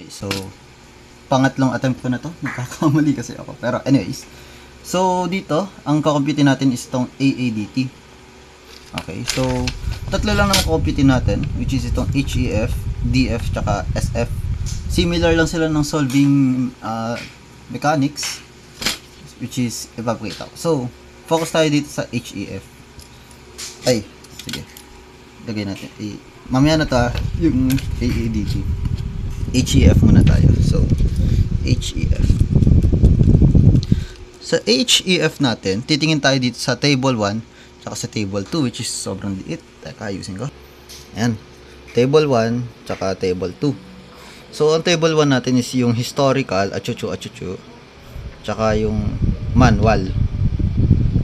Okay, so pangatlong attempt ko na to. Nagkakamali kasi ako. Pero anyways. So dito, ang kakomputin natin is itong AADT. Okay, so tatlo lang naman kakomputin natin, which is itong HEF, DF, tsaka SF. Similar lang sila ng solving mechanics, which is ipapakita ko. So, focus tayo dito sa HEF. Ay, sige. Lagay natin. Mamaya na to yung AADT. HEF muna tayo. So, HEF. Sa HEF natin, titingin tayo dito sa table 1 tsaka sa table 2, which is sobrang liit. Teka, ayusin ko. Ayan. Table 1 tsaka table 2. So, ang table 1 natin is yung historical, achuchu, tsaka yung manual.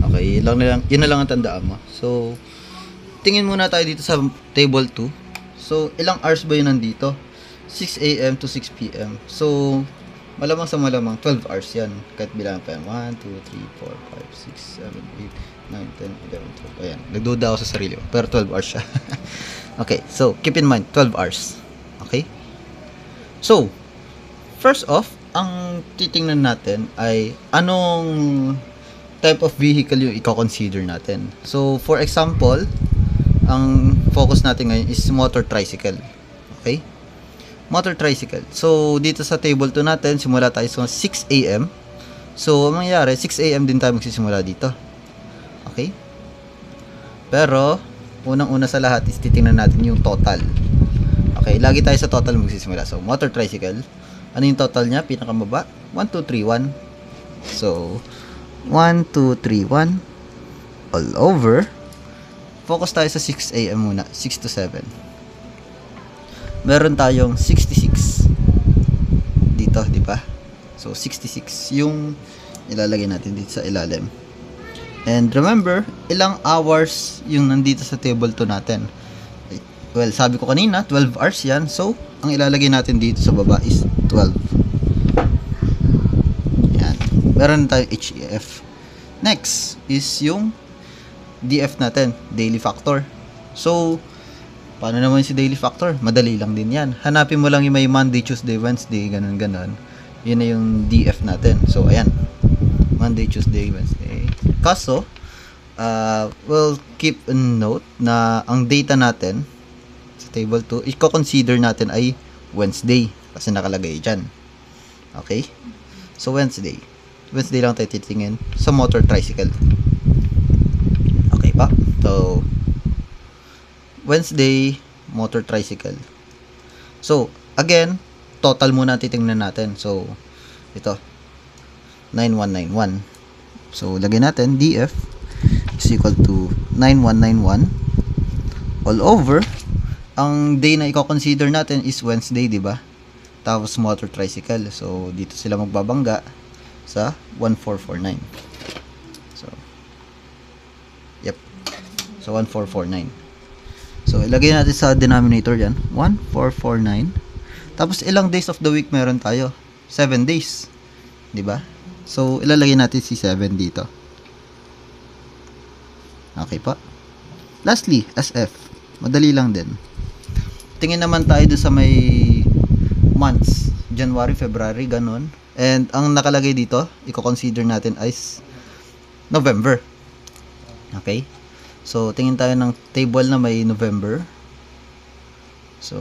Okay, yun na lang ang tandaan mo. So, tingin muna tayo dito sa table 2. So, ilang hours ba yun nandito? 6 a.m. to 6 p.m. So, malamang sa malamang 12 hours yan. Kahit bilang pa yan. 1, 2, 3, 4, 5, 6, 7, 8, 9, 10, 11, 12. Ayan. Nagduda ako sa sarili ko. Pero 12 hours siya. Okay. So, keep in mind, 12 hours. Okay? So, first off, ang titingnan natin ay anong type of vehicle yung i-consider natin. So, for example, ang focus natin ngayon is motor tricycle. Okay? Motor tricycle. So, dito sa table 2 natin, simula tayo sa 6 a.m. So, ang mangyayari, 6 a.m. din tayo magsisimula dito. Okay? Pero, unang-una sa lahat is titingnan natin yung total. Okay, lagi tayo sa total magsisimula. So, motor tricycle. Ano yung total niya? Pinakamaba? 1, 2, 3, 1. So, 1, 2, 3, 1. All over. Focus tayo sa 6 a.m. muna. 6 to 7. Meron tayong 66 dito, di ba? So 66 yung ilalagay natin dito sa ilalim. And remember, ilang hours yung nandito sa table 2 natin? Well, sabi ko kanina, 12 hours yan. So, ang ilalagay natin dito sa baba is 12. Yan. Meron tayong HEF. Next is yung DF natin, daily factor. So, paano naman si daily factor? Madali lang din yan. Hanapin mo lang yung may Monday, Tuesday, Wednesday, ganun. Yun na yung DF natin. So, ayan. Monday, Tuesday, Wednesday. Kaso, we'll keep a note na ang data natin sa table 2, i-consider natin ay Wednesday. Kasi nakalagay dyan. Okay? So, Wednesday. Wednesday lang tayo titingin sa motor tricycle. Okay pa? So, Wednesday, motor tricycle. So, again, total muna titingnan natin. So, ito, 9191. So, lagyan natin, DF is equal to 9191 all over. Ang day na i-consider natin is Wednesday, di ba? Tapos, motor tricycle. So, dito sila magbabangga sa 1449. So, yep. So, 1449. So, ilagay natin sa denominator yan. 1449. Tapos, ilang days of the week meron tayo? 7 days. Diba? So, ilalagay natin si 7 dito. Okay pa. Lastly, SF. Madali lang din. Tingin naman tayo doon sa may months. January, February, ganun. And, ang nakalagay dito, i-consider natin is November. Okay? So, tingin tayo ng table na may November. So,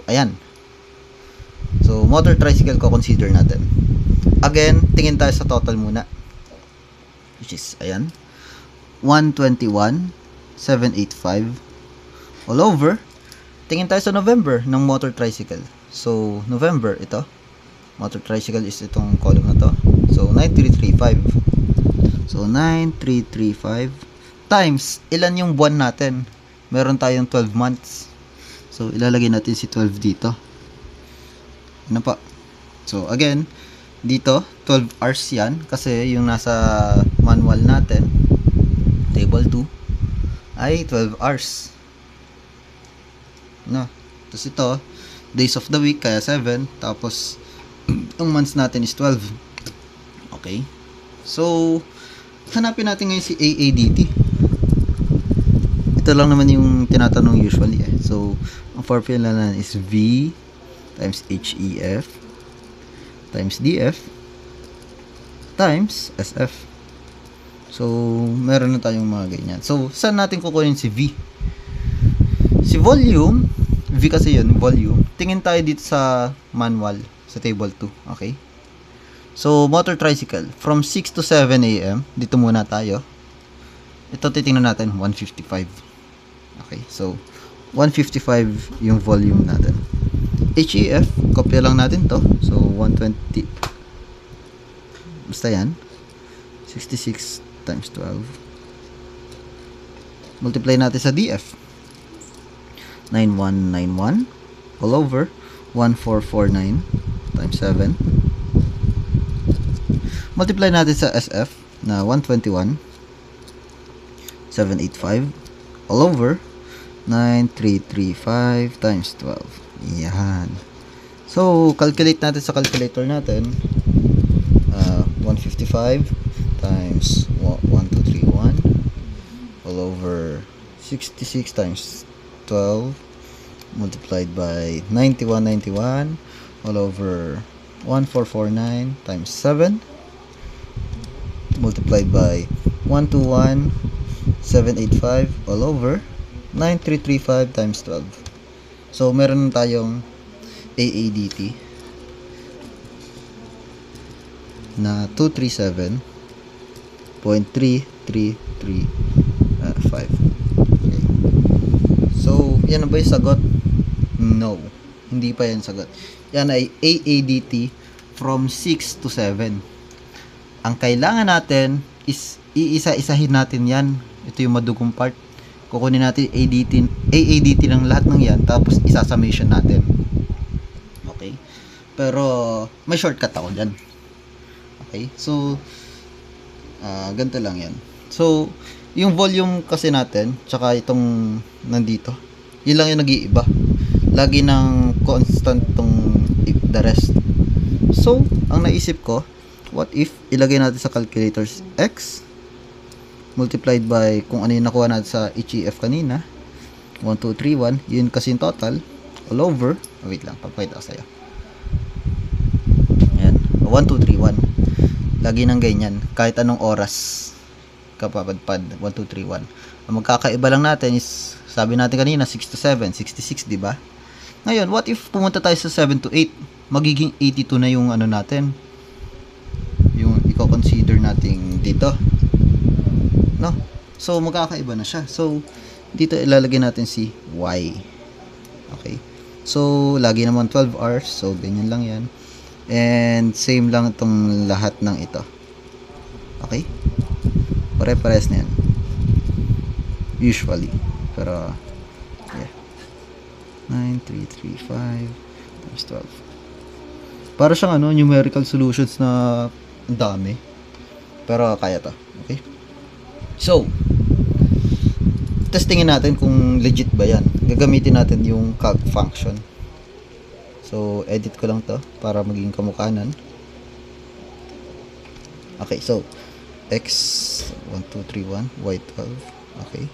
ayan. So, motor tricycle ko consider natin. Again, tingin tayo sa total muna. Which is, ayan. 121,785 all over. Tingin tayo sa November ng motor tricycle. So, November, ito. Motor tricycle is itong column na to. So, 9335. So, 9335 times, ilan yung buwan natin? Meron tayong 12 months. So, ilalagay natin si 12 dito. Ano pa? So, again, dito, 12 hours yan. Kasi yung nasa manual natin, table 2, ay 12 hours. No? Tapos ito, days of the week, kaya 7. Tapos, ang months natin is 12. Okay? So, hanapin natin ngayon si AADT. Ito lang naman yung tinatanong usually eh. So, ang formula na is V times HEF times DF times SF. So, meron na tayong mga ganyan. So, saan natin kukunin si V? Si volume, V kasi yun, volume. Tingin tayo dito sa manual, sa table 2. Okay? So, motor tricycle, from 6 to 7 a.m. Dito muna tayo. Ito titingnan natin, 155. Okay, so, 155 yung volume natin. HEF, kopya lang natin to. So, 120. Basta yan. 66 times 12. Multiply natin sa DF. 9191 all over 1449 times 7. Multiply natin sa SF na 121 785 all over 9335 times 12. Yan. So, calculate natin sa calculator natin. 155 times 1231 all over 66 times 12 multiplied by 9191 all over 1449 times 7 multiplied by 121 785 all over 9335 times 12. So, meron tayong AADT na 237.3335. Okay. So, yan na ba yung sagot? No. Hindi pa yan sagot. Yan ay AADT from 6 to 7. Ang kailangan natin is iisa-isahin natin yan. Ito yung madugong part. Kukunin natin AADT ng lahat ng yan, tapos isa-summation natin. Okay? Pero, may shortcut ako dyan. Okay? So, ganito lang yan. So, yung volume kasi natin, tsaka itong nandito, yun lang yung nag-iiba. Lagi ng constant tong the rest. So, ang naisip ko, what if ilagay natin sa calculators X multiplied by kung ano yung nakuha natin sa HEF kanina, 1231, yun kasi yung total, all over, wait lang, papakita ko sa'yo. Ayan, 1231. Lagi ng ganyan, kahit anong oras kapapadpad, 1231. Ang magkakaiba lang natin is, sabi natin kanina, 6 to 7, 66, diba? Ngayon, what if pumunta tayo sa 7 to 8? Magiging 82 na yung ano natin. Yung i-consider natin dito. No? So, magkakaiba na siya. So, dito ilalagay natin si Y. Okay? So, lagi naman 12 hours. So, ganyan lang yan. And, same lang itong lahat ng ito. Okay? Pare-pares na yan. Usually. Pero, yeah. 9335 times 12. Para siyang numerical solutions na ang dami. Pero, kaya to. Okay? So, testingin natin kung legit ba yan. Gagamitin natin yung calc function. So, edit ko lang to para maging kamukhanan. Okay, so X 1231 Y 12. Okay.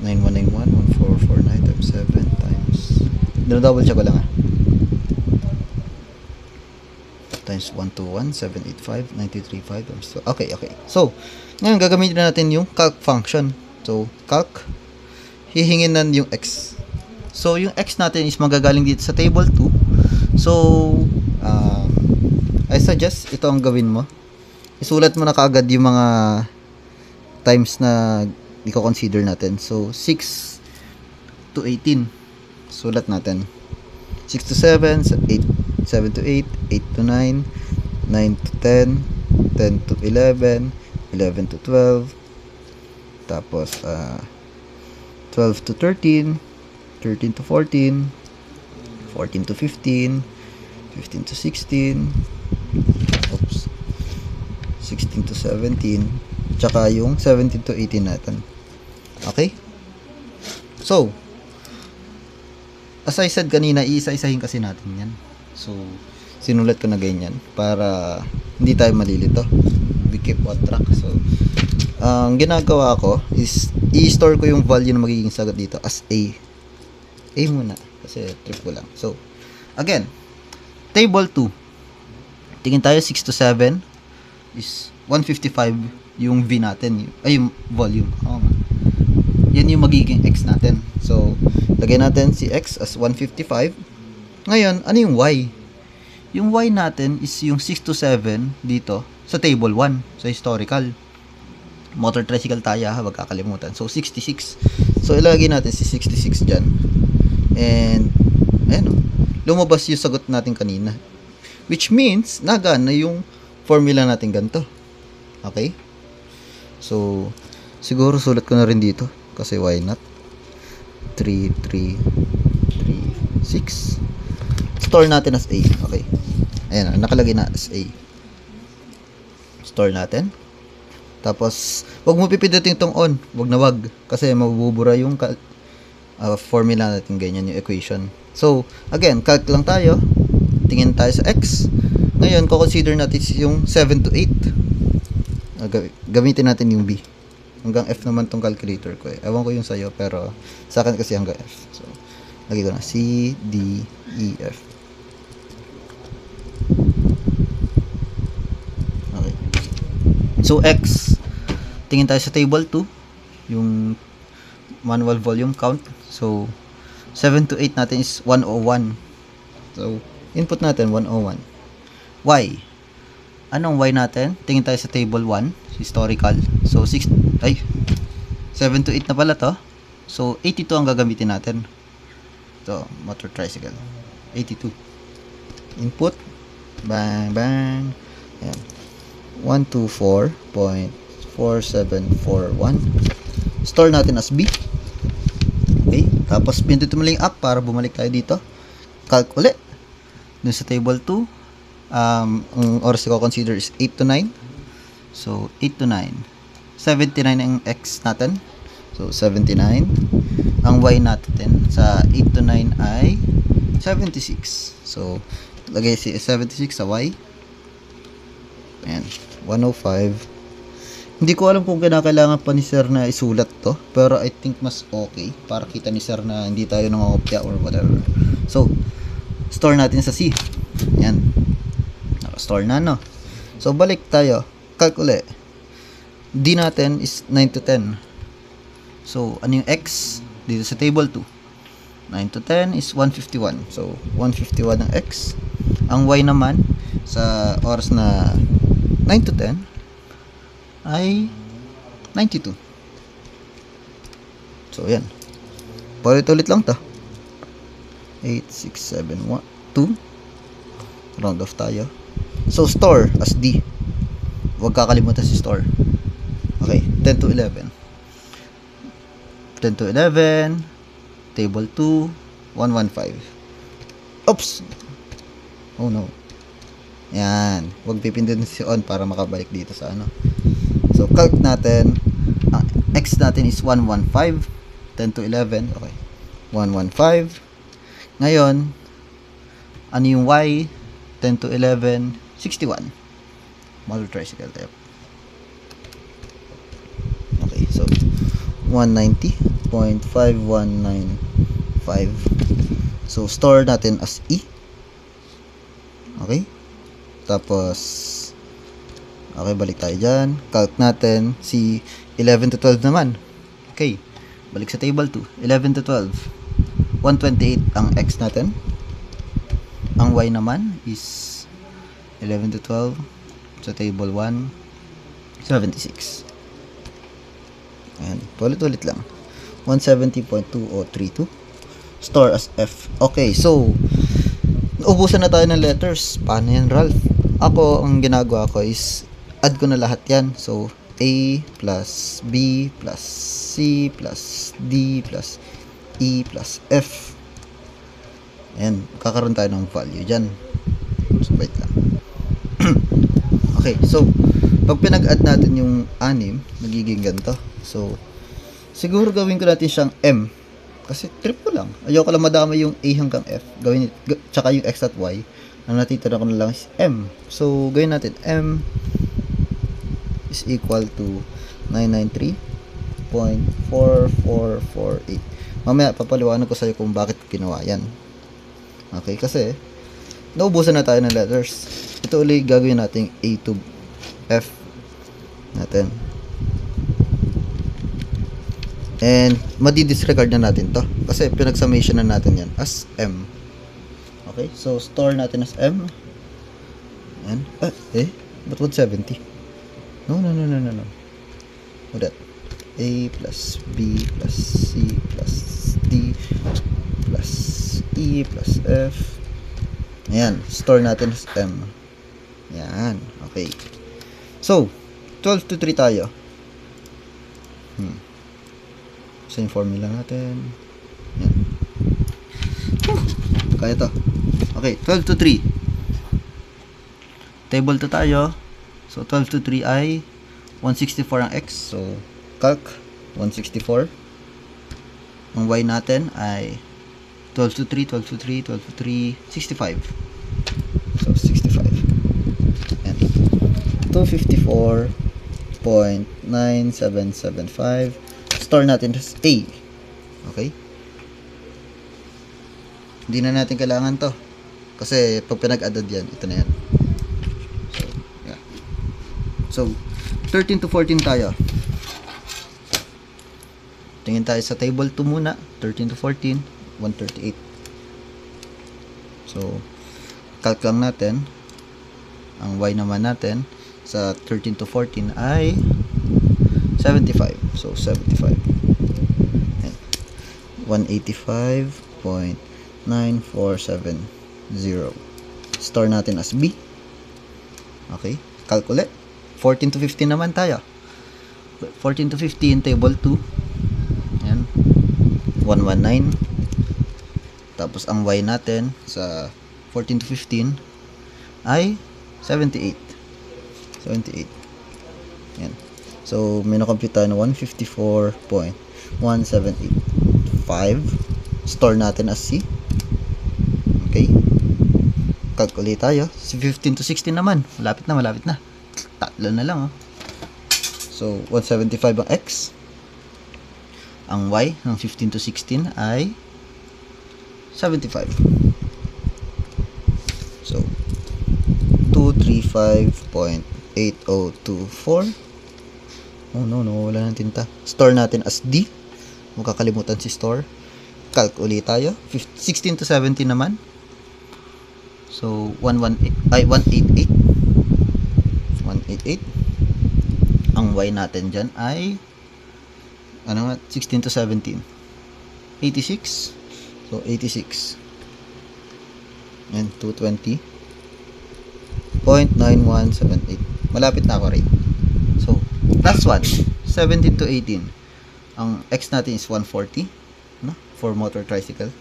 9191 1449 times 7 times. Double check ko lang times 121 785 935 times 2. Okay, okay. So, ngayon gagamitin natin yung calc function. So, calc hihingin nan yung X. So, yung X natin is magagaling dito sa table 2. So, I suggest ito ang gawin mo. Isulat mo na kaagad yung mga times na i-consider natin. So, 6 to 18. Sulat natin. 6 to 7, 8, 7 to 8, 8 to 9, 9 to 10, 10 to 11, 11 to 12, tapos 12 to 13, 13 to 14, 14 to 15, 15 to 16, oops, 16 to 17, tsaka yung 17 to 18 natin. Okay? So, as I said kanina, iisa-isahin kasi natin yan. So, sinulat ko na ganyan para hindi tayo malilito. We keep on track. So, ang ginagawa ko is i-store ko yung value na magiging sagot dito as A. A muna. Kasi trip ko lang. So, again, table 2, tingin tayo 6 to 7 is 155 yung V natin, ay yung volume. Yan yung magiging X natin. So, lagay natin si X as 155. Ngayon, ano yung Y? Yung Y natin is yung 6 to 7 dito sa table 1, sa historical. Motor tricycle tayo, huwag kakalimutan. So, 66. So, ilagay natin si 66 dyan. And, ayan, lumabas yung sagot natin kanina. Which means, nagana yung formula natin ganito. Okay? So, siguro sulat ko na rin dito. Kasi why not? 3, 3, 3, 6. Store natin as A. Okay. Ayan, nakalagay na as A. Store natin. Tapos, wag mo pipindutin itong on. Wag na wag. Kasi mabubura yung formula natin. Ganyan yung equation. So, again, calc lang tayo. Tingin tayo sa X. Ngayon, consider natin yung 7 to 8. Gamitin natin yung B. Hanggang F naman tong calculator ko eh. Ewan ko yung sa'yo, pero sa akin kasi hanggang F. So, lagi ko na C, D, E, F. Okay. So, X. Tingin tayo sa table 2. Yung manual volume count. So, 7 to 8 natin is 101. So, input natin 101. Y. Anong Y natin? Tingin tayo sa table 1, historical. So, 7 to 8 na pala to. So, 82 ang gagamitin natin. Ito, motor tricycle. 82. Input. Bang, bang. Ayan. 124.4741. Store natin as B. Okay. Tapos, pindutin mo lang yung up para bumalik tayo dito. Calc ulit. Dun sa table 2. Ang oras ko consider is 8 to 9. So, 8 to 9. 79 ang X natin. So, 79. Ang Y natin sa 8 to 9 ay 76. So, lagay si 76 sa Y. Ayan. 105. Hindi ko alam kung kinakailangan pa ni Sir na isulat to. Pero I think mas okay. Para kita ni Sir na hindi tayo nangangopya or whatever. So, store natin sa C. Ayan. Store na, no? So, balik tayo. Calculate. D natin is 9 to 10. So, ano yung X? Dito sa table 2. 9 to 10 is 151. So, 151 ang X. Ang Y naman, sa oras na 9 to 10, ay 92. So, yan. Paulit-ulit lang to. 8, 6, 7, 1, 2. Round off tayo. So, store as D. Huwag kakalimutan si store. Okay, 10 to 11. 10 to 11. Table 2. 115. Oops! Oh no. Yan. Huwag pipindutin si on para makabalik dito sa ano. So, calc natin. Ang X natin is 115. 10 to 11. Okay. 115. Ngayon, ano yung Y? 10 to 11. 61. Motor tricycle type. Okay, so 190.5195. So store natin as E. Okay? Tapos okay, balik tayo dyan. Calc natin si 11 to 12 naman. Okay. Balik sa table 2. 11 to 12. 128 ang X natin. Ang Y naman is 11 to 12 sa table 1, 76. Ayan, ulit-ulit lang. 170.2032. Store as F. Okay, so naubusan na tayo ng letters. Paano yan, Ralph? Ako, ang ginagawa ko is add ko na lahat yan. So, A plus B plus C plus D plus E plus F. Ayan, kakaroon tayo ng value dyan. So, wait lang. Okay, so pag pinag-add natin yung 6, magiging ganito. So, siguro gawin ko natin siyang M. Kasi trip ko lang. Ayoko lang madama yung A hanggang F. Gawin tsaka yung X at Y. Ang natitira ko na lang is M. So, gawin natin M is equal to 993.4448. Mamaya papaliwanag ko sa'yo kung bakit ginawa yan. Okay, kasi naubusan na tayo ng letters. Ito ulit gagawin natin A to F natin. And madi-disregard na natin to kasi pinag-summation na natin yan as M. Okay, so store natin as M. And but what 70? No. What that? A plus B plus C plus D plus E plus F. Ayan, store natin as M. Ayan, okay. So, 12 to 3 tayo. So, yung formula natin. Ayan. Kaya to. Okay, 12 to 3. Table 2 tayo. So, 12 to 3 ay 164 ang X. So, calc 164. Ang Y natin ay 12 to 3, 12 to 3, 12 to 3, 65. So, 65. And 254.9775. Store natin as A. Okay? Hindi na natin kailangan to. Kasi pag pinag-added yan, ito na yan. So, yeah. So, 13 to 14 tayo. Tingin tayo sa table 2 muna. 13 to 14, 138. So, calc lang natin. Ang Y naman natin sa 13 to 14 ay 75. So, 75. And 185.9470. Store natin as B. Okay. Calculate. 14 to 15 naman tayo. 14 to 15, table 2. Ayan. 119. Tapos, ang Y natin sa 14 to 15 ay 78. 78. Ayan. So, may nakompute tayo na 154.1785. Store natin as C. Okay. Calculate tayo. Si 15 to 16 naman. Malapit na. Tatlo na lang. So, 175 ang X. Ang Y ng 15 to 16 ay 75. So, 235.8024. Oh no, wala ng tinta. Store natin as D. Huwag kakalimutan si store. Calc ulit tayo. 16 to 17 naman. So, 188. 188. Ang Y natin dyan ay 16 to 17. 86. So, 86. And 220.9178. Malapit na ako rin. So, last one. 17 to 18. Ang X natin is 140. No? For motor tricycle.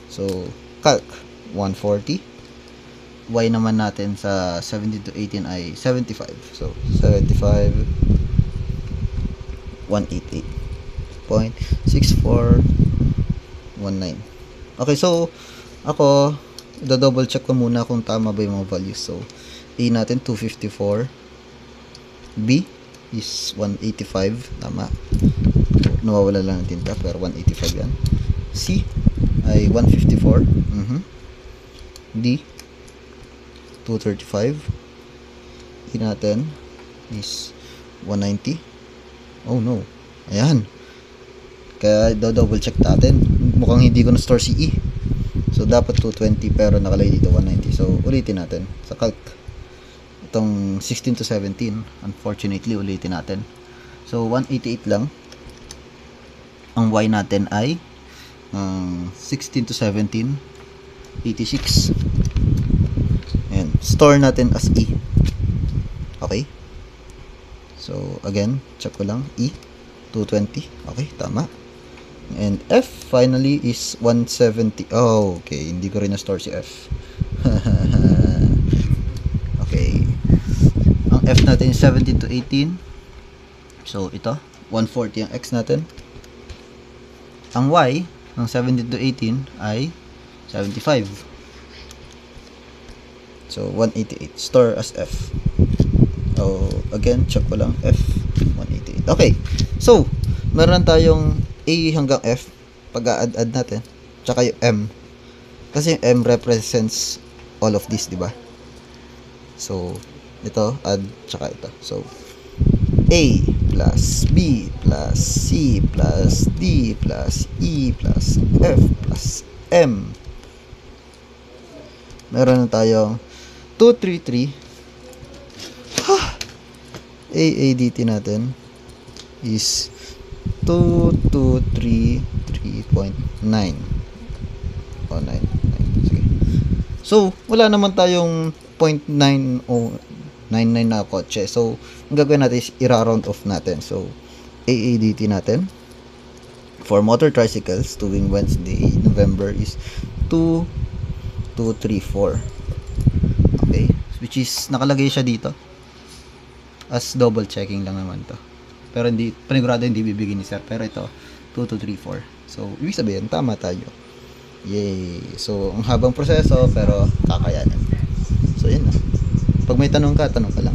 So, calc 140. Y naman natin sa 17 to 18 ay 75. So, 75. 188.6419. Okay, so ako double check ko muna kung tama ba yung mga values. So, A natin 254. B is 185. Tama. Nawawala lang ng tinta pero 185 yan. C ay 154. D 235. E natin is 190. Oh no. Ayan. Kaya double check natin. Mukhang hindi ko na-store si E. So, dapat 220 pero nakalagay dito 190. So, ulitin natin sa calc. Itong 16 to 17. Unfortunately, ulitin natin. So, 188 lang. Ang Y natin ay 16 to 17. 86. Ayan. Store natin as E. Okay. So, again, check ko lang. E, 220. Okay, tama. And F, finally, is 170. Oh, okay. Hindi ko rin na-store si F. Okay. Ang F natin is 17 to 18. So, ito. 140 ang X natin. Ang Y, ng 17 to 18, ay 75. So, 188. Store as F. So, again, check ko lang. F, 188. Okay. So, meron tayong A hanggang F. Pag-a-add natin. Tsaka yung M. Kasi yung M represents all of this, di ba? So, ito, add, tsaka ito. So, A plus B plus C plus D plus E plus F plus M. Meron na tayong 233. AADT natin is 2233.9. O, 9. Sige. So, wala naman tayong 0.9 o 99 na kotse. So, ang gagawin natin is i-round off natin. So, AADT natin for motor tricycles tuwing Wednesday, November is 2234. Okay? Which is, nakalagay siya dito. As double checking lang naman to. Pero hindi, panigurado hindi bibigyan ni sir. Pero ito, 2234. So, ibig sabihin, tama tayo. Yay! So, ang habang proseso, pero kakayanin. So, yun na. Pag may tanong ka lang.